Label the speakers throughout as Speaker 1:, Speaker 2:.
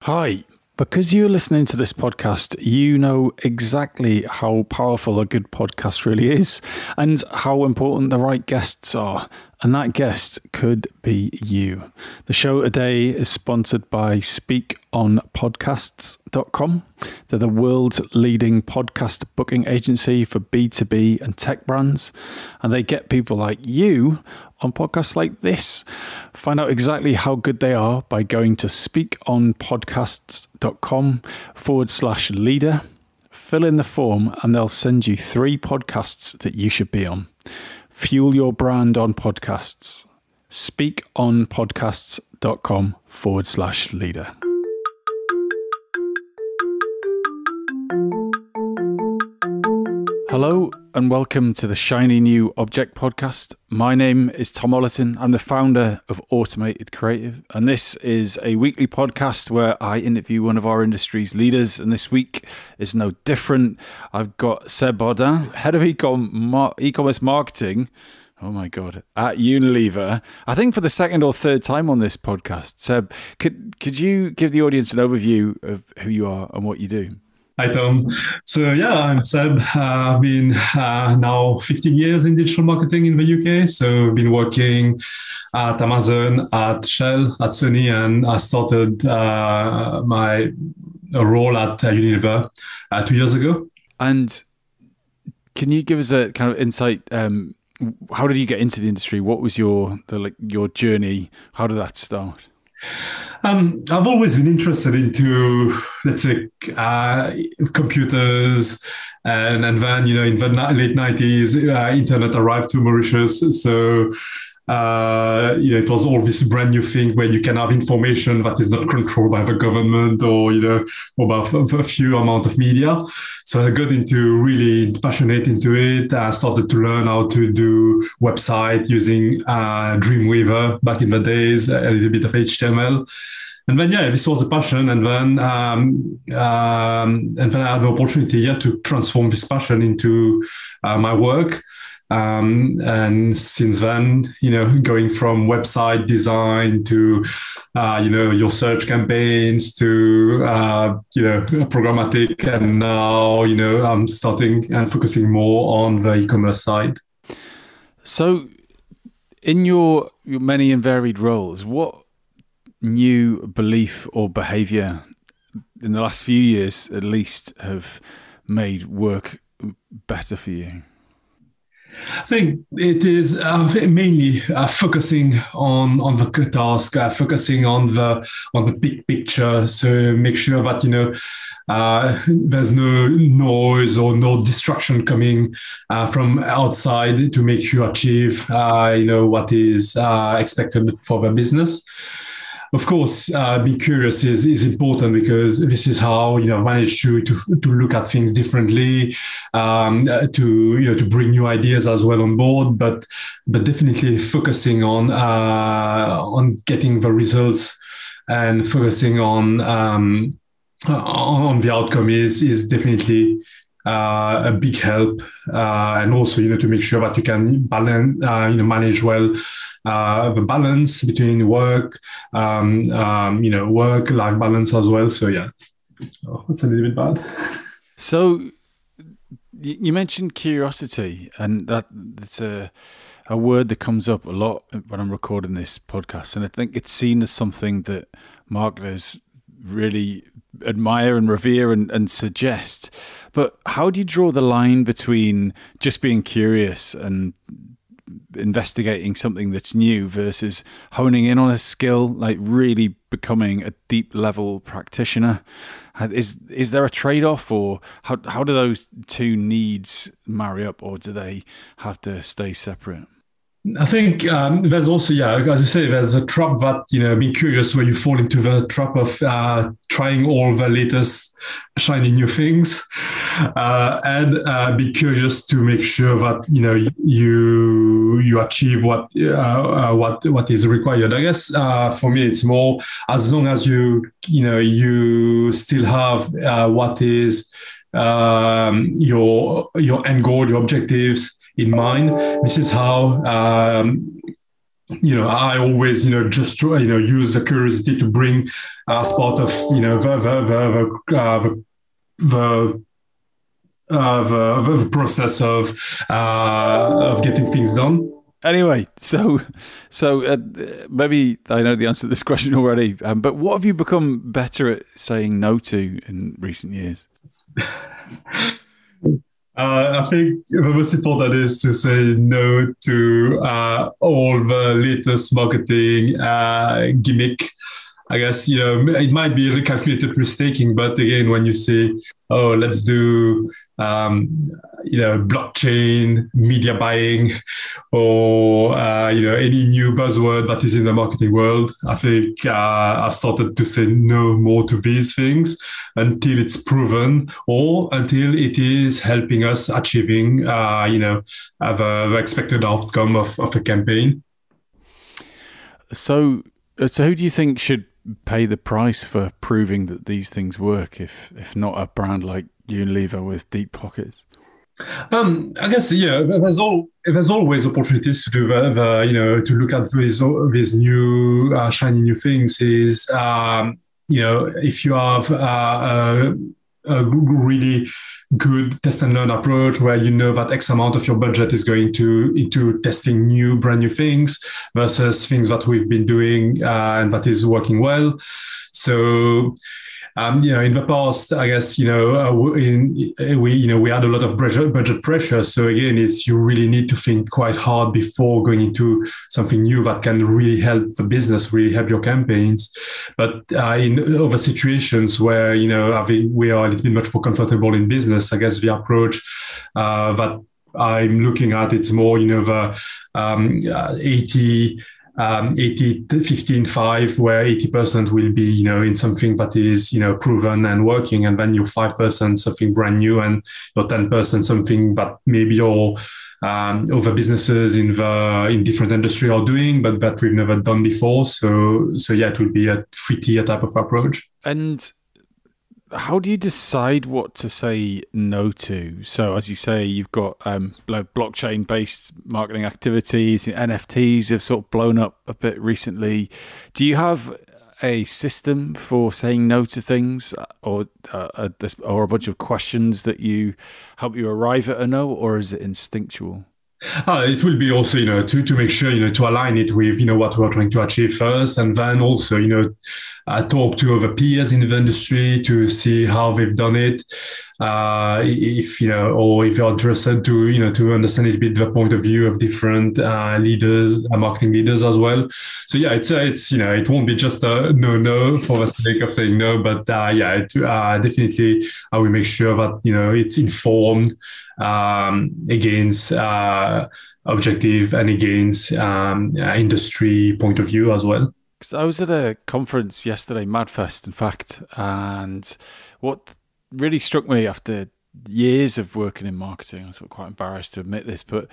Speaker 1: Hi. Because you're listening to this podcast, you know exactly how powerful a good podcast really is and how important the right guests are. And that guest could be you. The show today is sponsored by speakonpodcasts.com. They're the world's leading podcast booking agency for B2B and tech brands. And they get people like you on podcasts like this. Find out exactly how good they are by going to speakonpodcasts.com/leader. Fill in the form and they'll send you 3 podcasts that you should be on. Fuel your brand on podcasts. speakonpodcasts.com/leader. Hello and welcome to the Shiny New Object podcast. My name is Tom Ollerton. I'm the founder of Automated Creative, and this is a weekly podcast where I interview one of our industry's leaders, and this week is no different. I've got Seb Bardin, head of e-commerce marketing, oh my God, at Unilever, I think for the second or third time on this podcast. Seb, could you give the audience an overview of who you are and what you do?
Speaker 2: Hi, Tom. So, I'm Seb. I've been now 15 years in digital marketing in the UK. So, I've been working at Amazon, at Shell, at Sony, and I started my role at Unilever 2 years ago.
Speaker 1: And can you give us a kind of insight? How did you get into the industry? What was your journey? How did that start?
Speaker 2: I've always been interested into, let's say, computers, and then in the late 90s, internet arrived to Mauritius. So it was all this brand new thing where you can have information that is not controlled by the government or by a few amount of media. So I got really passionate into it. I started to learn how to do website using Dreamweaver back in the days, a little bit of HTML. And then, this was a passion. And then I had the opportunity to transform this passion into my work. And since then, going from website design to, your search campaigns to, programmatic. And now, I'm starting and focusing more on the e-commerce side.
Speaker 1: So in your many and varied roles, what new belief or behavior in the last few years, at least, have made work better for you?
Speaker 2: I think it is mainly focusing on the task, focusing on the big picture. So make sure that there's no noise or no distraction coming from outside to make you achieve what is expected for the business. Of course, being curious is important because this is how I manage to look at things differently, to bring new ideas as well on board. But definitely focusing on getting the results and focusing on the outcome is definitely a big help, and also to make sure that you can balance, manage well the balance between work, work-life balance as well. So that's a little bit bad.
Speaker 1: So you mentioned curiosity, and that's a word that comes up a lot when I'm recording this podcast, and I think it's seen as something that marketers really admire and revere and suggest. But how do you draw the line between just being curious and investigating something that's new versus honing in on a skill, like really becoming a deep level practitioner? Is there a trade-off, or how do those two needs marry up, or do they have to stay separate?
Speaker 2: I think there's also, as you say, there's a trap that, being curious, where you fall into the trap of trying all the latest shiny new things, and be curious to make sure that, you achieve what is required. I guess for me, it's more as long as you still have what is your end goal, your objectives in mind. This is how I always, just try, use the curiosity to bring as part of, the the process of getting things done.
Speaker 1: Anyway, so maybe I know the answer to this question already, but what have you become better at saying no to in recent years?
Speaker 2: I think the most important is to say no to all the latest marketing gimmick. I guess, it might be a calculated risk-taking, but again, when you say, oh, let's do, blockchain, media buying, or, any new buzzword that is in the marketing world, I think I've started to say no more to these things until it's proven or until it is helping us achieving, the expected outcome of a campaign.
Speaker 1: So who do you think should pay the price for proving that these things work, if not a brand like Unilever with deep pockets?
Speaker 2: I guess there's always opportunities to do to look at these new shiny new things. If you have a really good test and learn approach where you know that X amount of your budget is going into testing brand new things versus things that we've been doing and that is working well. So, in the past, I guess, we had a lot of budget pressure. So again, you really need to think quite hard before going into something new that can really help the business, really help your campaigns. But in other situations where, I think we are a little bit much more comfortable in business, I guess the approach that I'm looking at, it's more, the 80, 15, 5, where 80% will be, in something that is, proven and working. And then your 5% something brand new and your 10% something that maybe all other businesses in different industry are doing, but that we've never done before. So yeah, it will be a 3-tier type of approach.
Speaker 1: And how do you decide what to say no to? So, as you say, you've got blockchain-based marketing activities. NFTs have sort of blown up a bit recently. Do you have a system for saying no to things, or a bunch of questions that help you arrive at a no, or is it instinctual?
Speaker 2: It will be also, to make sure, to align it with, what we're trying to achieve first. And then also, talk to other peers in the industry to see how they've done it. If you're interested to understand a bit the point of view of different leaders, marketing leaders as well. So yeah, it's it won't be just a no for the sake of saying no, but definitely I will make sure that it's informed against objective and against industry point of view as well.
Speaker 1: I was at a conference yesterday, MadFest, in fact, and what really struck me after years of working in marketing, I'm sort of quite embarrassed to admit this, but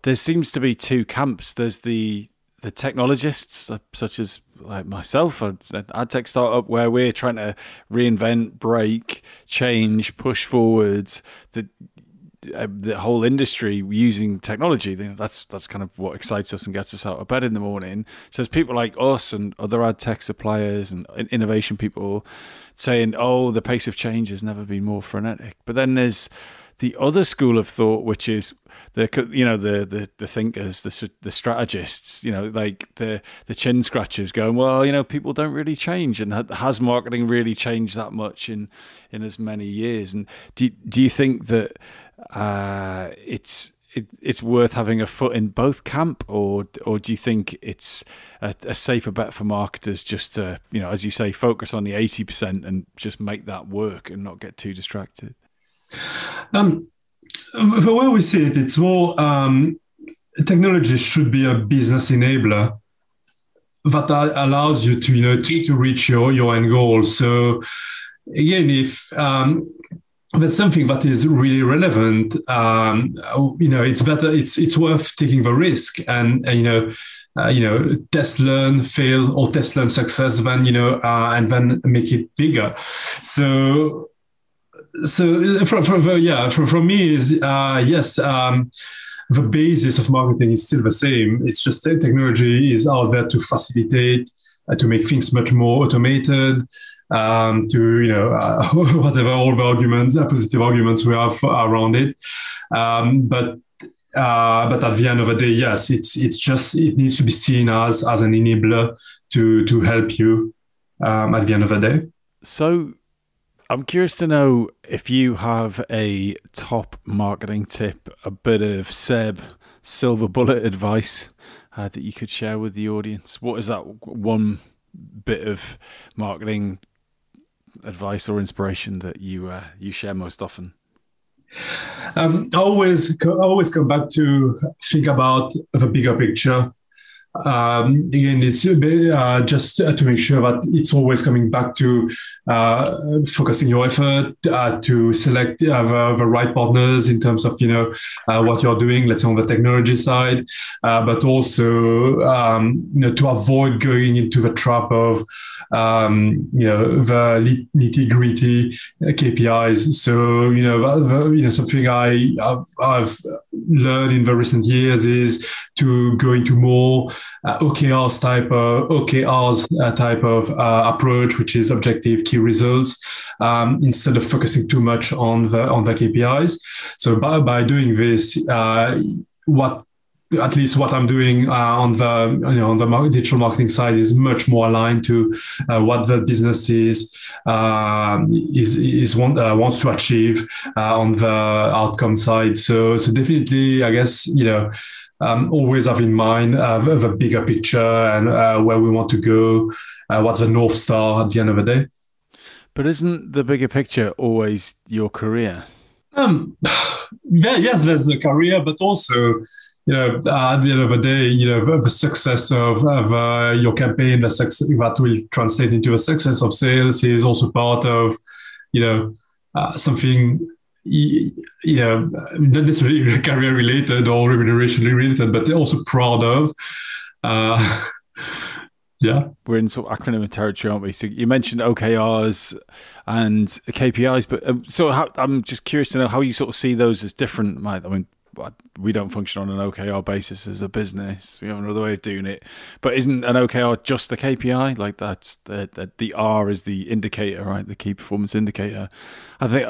Speaker 1: there seems to be two camps. There's the technologists, such as like myself, an ad tech startup, where we're trying to reinvent, break, change, push forwards the whole industry using technology. That's kind of what excites us and gets us out of bed in the morning. So there's people like us and other ad tech suppliers and innovation people saying, oh, the pace of change has never been more frenetic. But then there's the other school of thought, which is the thinkers, the strategists, like the chin scratchers going, well, people don't really change, and has marketing really changed that much in as many years? And do you think that it's worth having a foot in both camp, or do you think it's a safer bet for marketers just to, as you say, focus on the 80% and just make that work and not get too distracted?
Speaker 2: The way we see it, it's more technology should be a business enabler that allows you to reach your end goal. So again, if there's something that is really relevant, it's better. It's worth taking the risk and test, learn, fail, or test, learn, success, then and then make it bigger. So for me is yes. the basis of marketing is still the same. It's just that technology is out there to facilitate, to make things much more automated, whatever all the arguments, positive arguments we have around it. But at the end of the day, yes, it needs to be seen as an enabler to help you at the end of the day.
Speaker 1: So I'm curious to know if you have a top marketing tip, a bit of Seb silver bullet advice that you could share with the audience. What is that one bit of marketing advice or inspiration that you share most often?
Speaker 2: I always come back to think about the bigger picture. Again, it's just to make sure that it's always coming back to focusing your effort to select the right partners in terms of what you're doing, let's say on the technology side, but also to avoid going into the trap of the nitty-gritty KPIs. So something I've learned in the recent years is to go into more OKRs type of approach, which is objective key results, instead of focusing too much on the KPIs. So by doing this, at least what I'm doing on the digital marketing side is much more aligned to what the business wants to achieve on the outcome side. So definitely, I guess always have in mind the bigger picture and where we want to go. What's the North Star at the end of the day?
Speaker 1: But isn't the bigger picture always your career?
Speaker 2: Yes, there's the career, but also, at the end of the day, the success of your campaign, the success that will translate into the success of sales is also part of, something, not necessarily career related or remuneration related, but also proud of. Yeah.
Speaker 1: We're in sort of acronym territory, aren't we? So you mentioned OKRs and KPIs, but I'm just curious to know how you sort of see those as different. I mean, we don't function on an OKR basis as a business. We have another way of doing it. But isn't an OKR just a KPI? Like that's the R is the indicator, right? The key performance indicator. I think.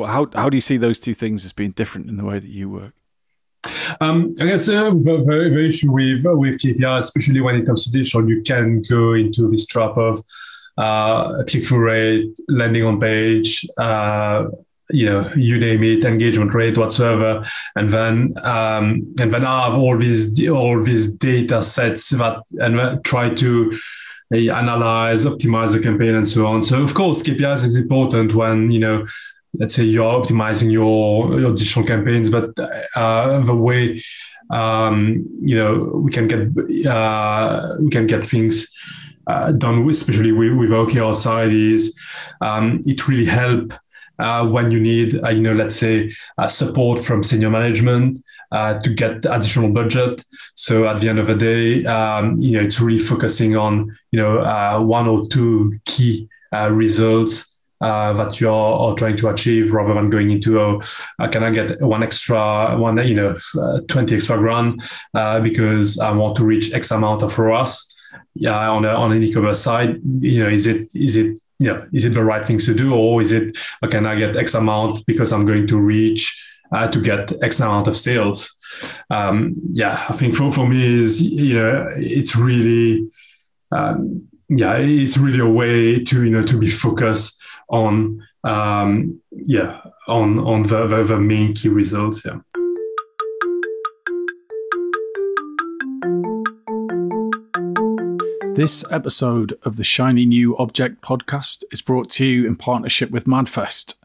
Speaker 1: How do you see those two things as being different in the way that you work?
Speaker 2: I guess the issue with KPIs, especially when it comes to digital, you can go into this trap of click-through rate, landing on page, you name it, engagement rate, whatsoever, and then I have all these data sets and try to analyze, optimize the campaign, and so on. So of course, KPIs is important when let's say you're optimizing your digital campaigns, but the way we can get things done, especially with OKR side, is it really help when you need let's say support from senior management to get additional budget. So at the end of the day, it's really focusing on one or two key results that you're trying to achieve, rather than going into can I get 20 extra grand because I want to reach X amount of ROAS. Yeah, on an e-commerce side, is it the right thing to do, or is it can I get X amount because I'm going to reach to get X amount of sales? I think for me is it's really it's really a way to be focused on on the main key results. Yeah.
Speaker 1: This episode of the Shiny New Object podcast is brought to you in partnership with MadFest.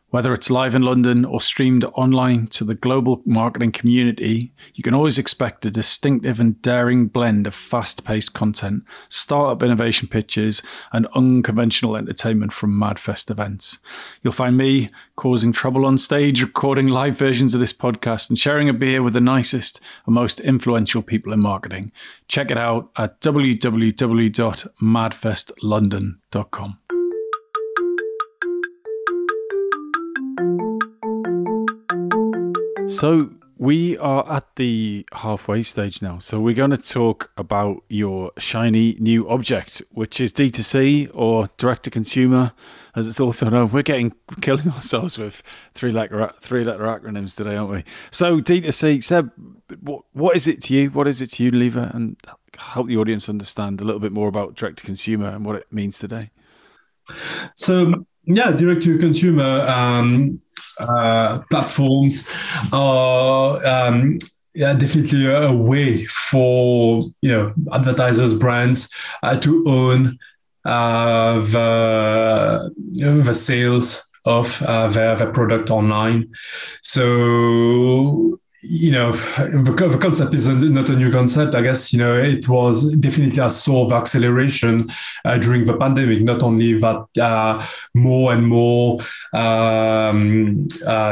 Speaker 1: Whether it's live in London or streamed online to the global marketing community, you can always expect a distinctive and daring blend of fast-paced content, startup innovation pitches, and unconventional entertainment from MadFest events. You'll find me causing trouble on stage, recording live versions of this podcast, and sharing a beer with the nicest and most influential people in marketing. Check it out at www.madfestlondon.com. So we are at the halfway stage now. So we're going to talk about your shiny new object, which is D2C or direct to consumer, as it's also known. We're killing ourselves with three-letter acronyms today, aren't we? So D2C, Seb, what is it to you? What is it to Unilever? And help the audience understand a little bit more about direct to consumer and what it means today.
Speaker 2: So, yeah, direct to consumer platforms are definitely a way for advertisers, brands to own the sales of their product online. So, the concept is not a new concept. I guess, it was definitely a sort of acceleration during the pandemic. Not only that, more and more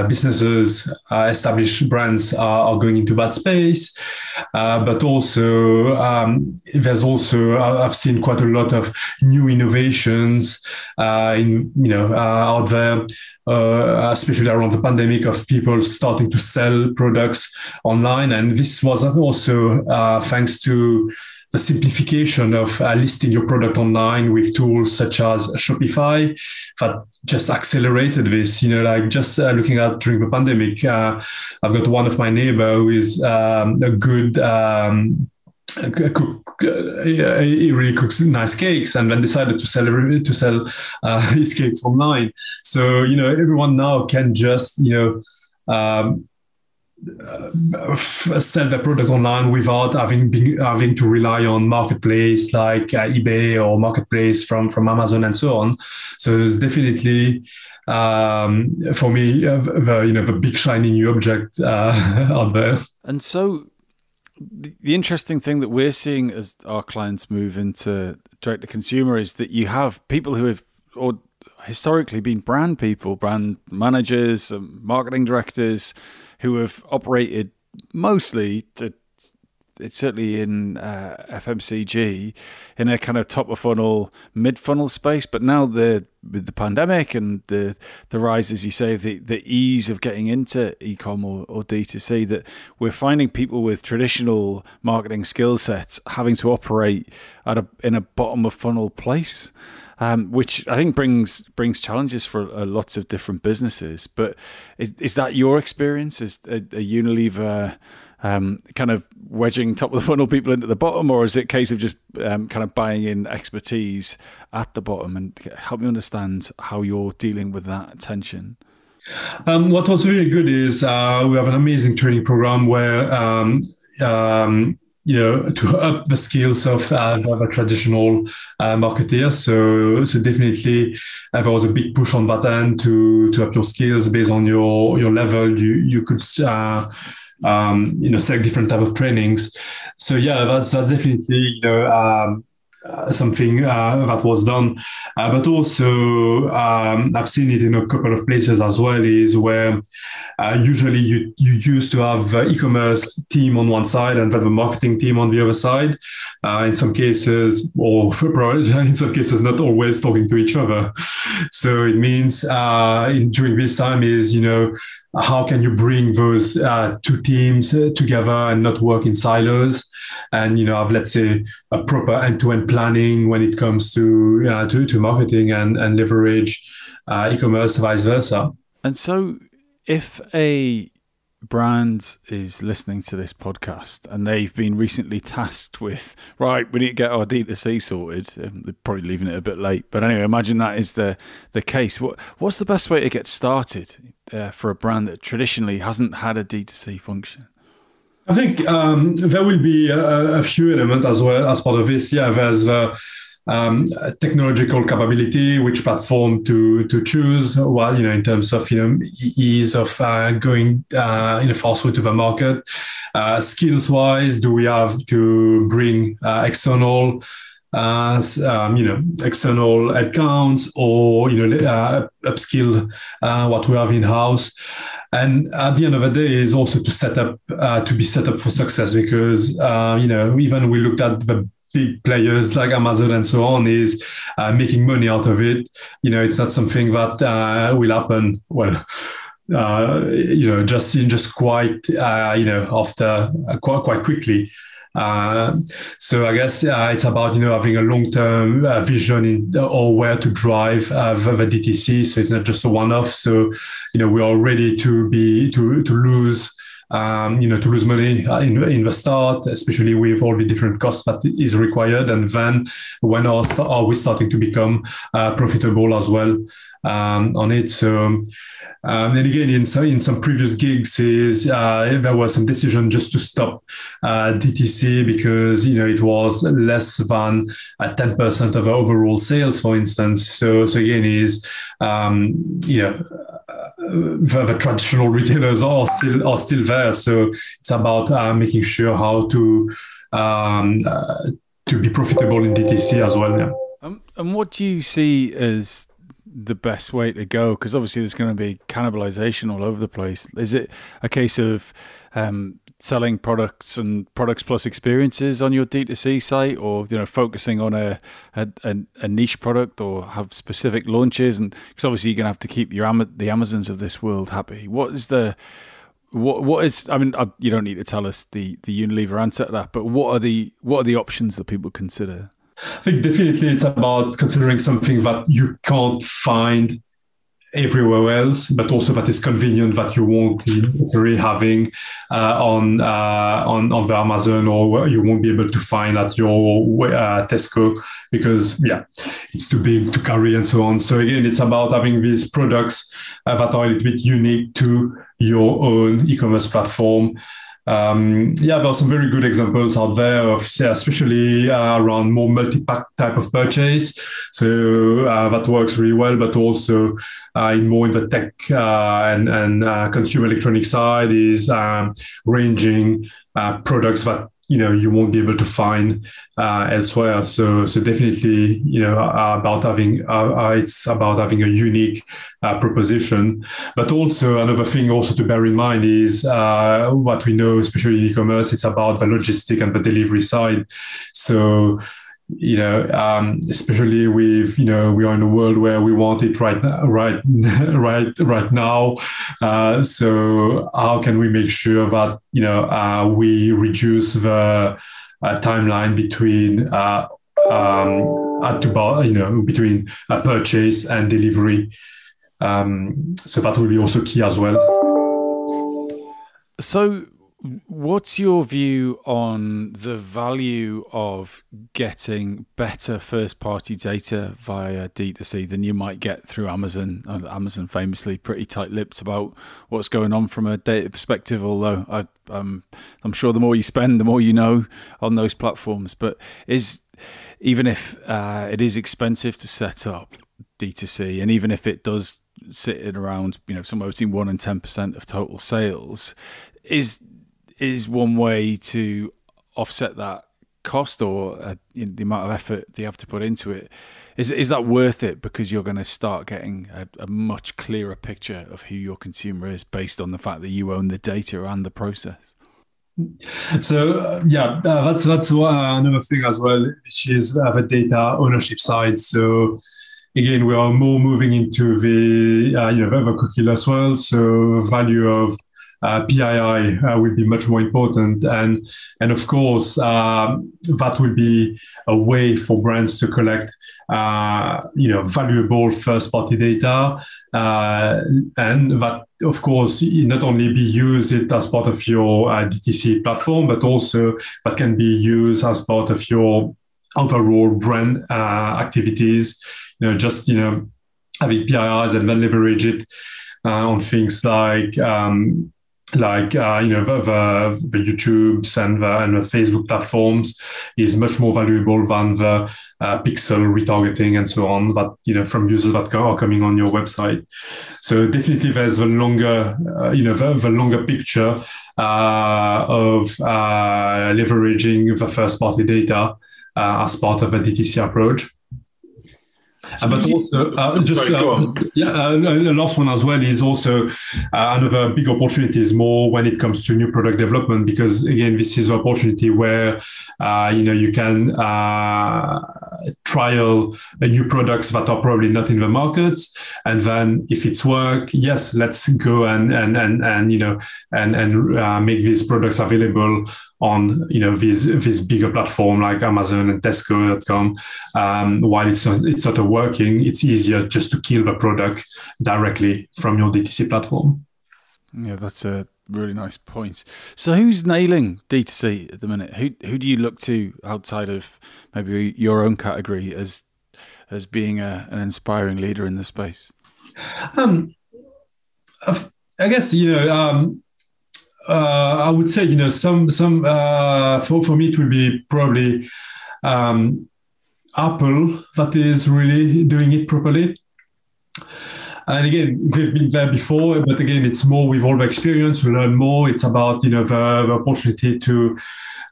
Speaker 2: businesses, established brands are going into that space. But also, I've seen quite a lot of new innovations out there. Especially around the pandemic, of people starting to sell products online. And this was also thanks to the simplification of listing your product online with tools such as Shopify that just accelerated this. Just looking at during the pandemic, I've got one of my neighbor who is a good he really cooks nice cakes, and then decided to sell his cakes online. So everyone now can just sell their product online without having to rely on marketplace like eBay or marketplace from Amazon and so on. So it's definitely for me the big shiny new object out there.
Speaker 1: And so the interesting thing that we're seeing as our clients move into direct to consumer is that you have people who have historically been brand people, brand managers, marketing directors who have operated mostly it's certainly in FMCG in a kind of top of funnel, mid funnel space. But now with the pandemic and the rise, as you say, the ease of getting into e-com or D2C, that we're finding people with traditional marketing skill sets having to operate in a bottom of funnel place. Which I think brings challenges for lots of different businesses. But is that your experience? Is a Unilever kind of wedging top of the funnel people into the bottom, or is it a case of just kind of buying in expertise at the bottom? And help me understand how you're dealing with that tension.
Speaker 2: What was really good is we have an amazing training program where to up the skills of the traditional marketer. So definitely there was a big push on that end to up your skills based on your level. You could select different type of trainings. So yeah, that's definitely something that was done. But also I've seen it in a couple of places as well, is where usually you used to have the e-commerce team on one side and then the marketing team on the other side. In some cases, or in some cases, not always talking to each other. So it means during this time is, how can you bring those two teams together and not work in silos, and have, let's say, a proper end-to-end planning when it comes to marketing and leverage e-commerce, vice versa.
Speaker 1: And so, if a brand is listening to this podcast and they've been recently tasked with, right, we need to get our D2C sorted, they're probably leaving it a bit late, but anyway, imagine that is the case. What's the best way to get started for a brand that traditionally hasn't had a D2C function?
Speaker 2: I think there will be a few elements as well as part of this. Yeah, there's the technological capability, which platform to choose, well, in terms of ease of going fast to the market. Skills wise, do we have to bring external external accounts, or upskill what we have in house? And at the end of the day, is also to be set up for success, because even we looked at the big players like Amazon and so on is making money out of it. It's not something that will happen. Well, just quite after quite quickly. So I guess it's about having a long-term vision in or where to drive the DTC. So it's not just a one-off. So we are ready to lose. To lose money in the start, especially with all the different costs that is required, and then when are we starting to become profitable as well on it? So. And again, in some previous gigs, there was some decision just to stop DTC because it was less than 10% of overall sales, for instance. So again, the traditional retailers are still there. So it's about making sure how to be profitable in DTC as well. Yeah.
Speaker 1: And what do you see as the best way to go? Because obviously there's going to be cannibalization all over the place. Is it a case of selling products and products plus experiences on your D2C site, or focusing on a niche product, or have specific launches? And because obviously you're going to have to keep the Amazons of this world happy. What is I mean, you don't need to tell us the Unilever answer to that, but what are the options that people consider?
Speaker 2: I think definitely it's about considering something that you can't find everywhere else, but also that is convenient, that you won't be necessarily having on the Amazon, or you won't be able to find at your Tesco because it's too big to carry and so on. So again, it's about having these products that are a little bit unique to your own e-commerce platform. There are some very good examples out there of, especially around more multi-pack type of purchase. So that works really well, but also in the tech and consumer electronic side is ranging products that you won't be able to find elsewhere. So definitely, it's about having a unique proposition. But also another thing also to bear in mind is what we know, especially in e-commerce, it's about the logistic and the delivery side. So especially with we are in a world where we want it right now. So how can we make sure that we reduce the timeline between between purchase and delivery? So that will be also key as well.
Speaker 1: So what's your view on the value of getting better first-party data via D2C than you might get through Amazon? Amazon famously pretty tight-lipped about what's going on from a data perspective, although I'm sure the more you spend, the more you know on those platforms. But even if it is expensive to set up D2C, and even if it does sit at around somewhere between 1% and 10% of total sales, is one way to offset that cost, or the amount of effort that you have to put into it. Is that worth it, because you're going to start getting a much clearer picture of who your consumer is based on the fact that you own the data and the process?
Speaker 2: So that's another thing as well, which is the data ownership side. So again, we are more moving into the cookieless world. So value of PII will be much more important, and of course that will be a way for brands to collect valuable first-party data, and that of course not only be used as part of your DTC platform, but also that can be used as part of your overall brand activities. Having PIIs and then leverage it on things like the YouTubes and the Facebook platforms is much more valuable than the pixel retargeting and so on, but from users that are coming on your website. So definitely there's the longer picture of leveraging the first party data as part of a DTC approach. But also, the last one as well is also another big opportunity is more when it comes to new product development, because again, this is an opportunity where you can trial new products that are probably not in the markets, and then if it's work, yes, let's go and make these products available on this bigger platform like Amazon and Tesco.com. While it's not working, it's easier just to kill the product directly from your DTC platform.
Speaker 1: Yeah, that's a really nice point. So who's nailing D2C at the minute? Who do you look to outside of maybe your own category as being an inspiring leader in the space?
Speaker 2: I guess I would say some for me it would be probably Apple that is really doing it properly. And again, they've been there before, but again, it's more with all the experience, we learn more. It's about the opportunity to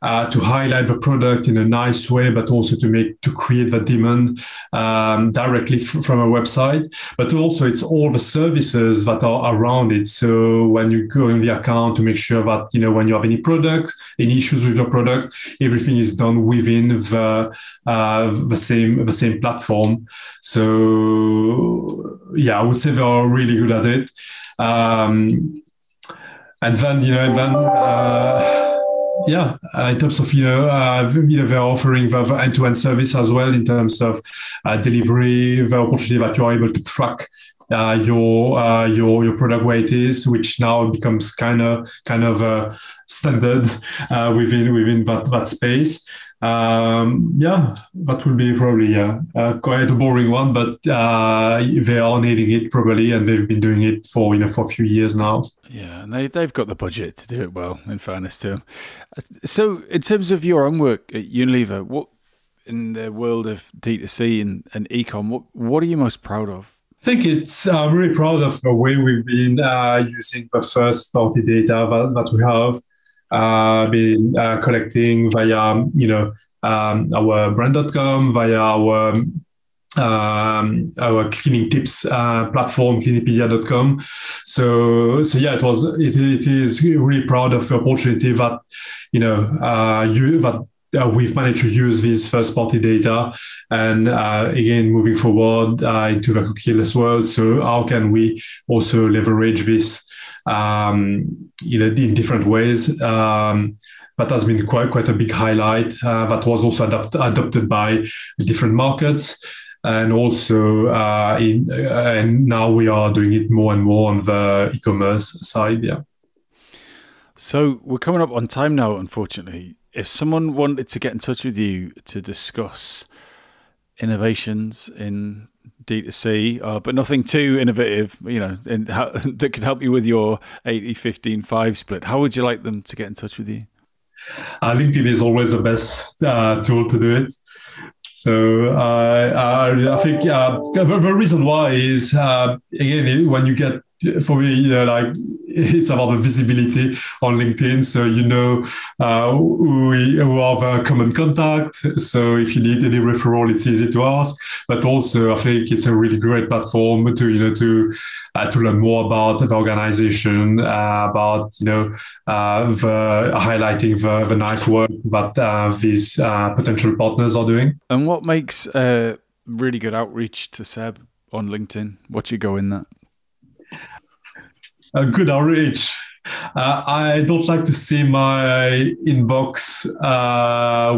Speaker 2: highlight the product in a nice way, but also to create the demand directly from a website. But also, it's all the services that are around it. So when you go in the account to make sure that when you have any products, any issues with your product, everything is done within the same platform. So yeah, I would say they are really good at it. And then in terms of they're offering the end-to-end service as well in terms of delivery, the opportunity that you are able to track your product where it is, which now becomes kind of standard within that space. That would be probably quite a boring one, but they are nailing it probably, and they've been doing it for a few years now.
Speaker 1: Yeah, and they've got the budget to do it well, in fairness to them. So in terms of your own work at Unilever, what in the world of D2C and e-com, what are you most proud of?
Speaker 2: I think I'm really proud of the way we've been using the first-party data that we have been collecting via our brand.com, via our cleaning tips platform, cleanipedia.com. So yeah, it is really proud of the opportunity that we've managed to use this first-party data, and again, moving forward into the cookieless world. So how can we also leverage this, in different ways? That has been quite a big highlight. That was also adopted by different markets, and also and now we are doing it more and more on the e-commerce side. Yeah.
Speaker 1: So we're coming up on time now, unfortunately. If someone wanted to get in touch with you to discuss innovations in D2C, but nothing too innovative, that could help you with your 80-15-5 split, how would you like them to get in touch with you?
Speaker 2: LinkedIn is always the best tool to do it. So I think the reason why is, again, when you get, for me, it's about the visibility on LinkedIn. So who are the common contact. So if you need any referral, it's easy to ask. But also, I think it's a really great platform to learn more about the organization, about highlighting the nice work that these potential partners are doing.
Speaker 1: And what makes really good outreach to Seb on LinkedIn? What you go in that?
Speaker 2: A good outreach. I don't like to see my inbox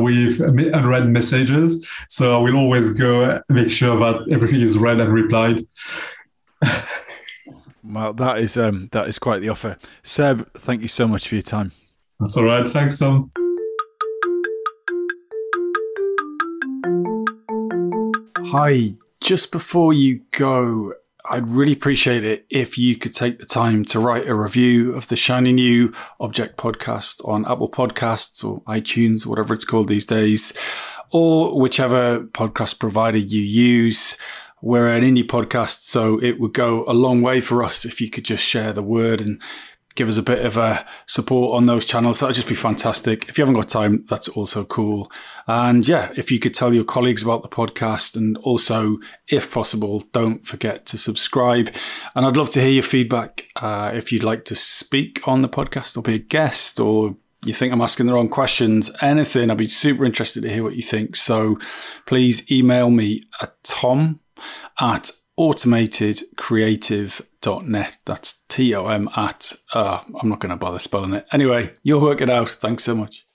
Speaker 2: with unread messages, so I will always go make sure that everything is read and replied.
Speaker 1: Well, that is quite the offer. Seb, thank you so much for your time.
Speaker 2: That's all right. Thanks, Tom.
Speaker 1: Hi. Just before you go, I'd really appreciate it if you could take the time to write a review of the shiny new Object podcast on Apple Podcasts or iTunes, whatever it's called these days, or whichever podcast provider you use. We're an indie podcast, so it would go a long way for us if you could just share the word and give us a bit of a support on those channels. That'd just be fantastic. If you haven't got time, that's also cool. And yeah, if you could tell your colleagues about the podcast, and also, if possible, don't forget to subscribe. And I'd love to hear your feedback. If you'd like to speak on the podcast or be a guest, or you think I'm asking the wrong questions, anything, I'd be super interested to hear what you think. So please email me at tom@automatedcreative.net. That's TOM at, I'm not going to bother spelling it. Anyway, you'll work it out. Thanks so much.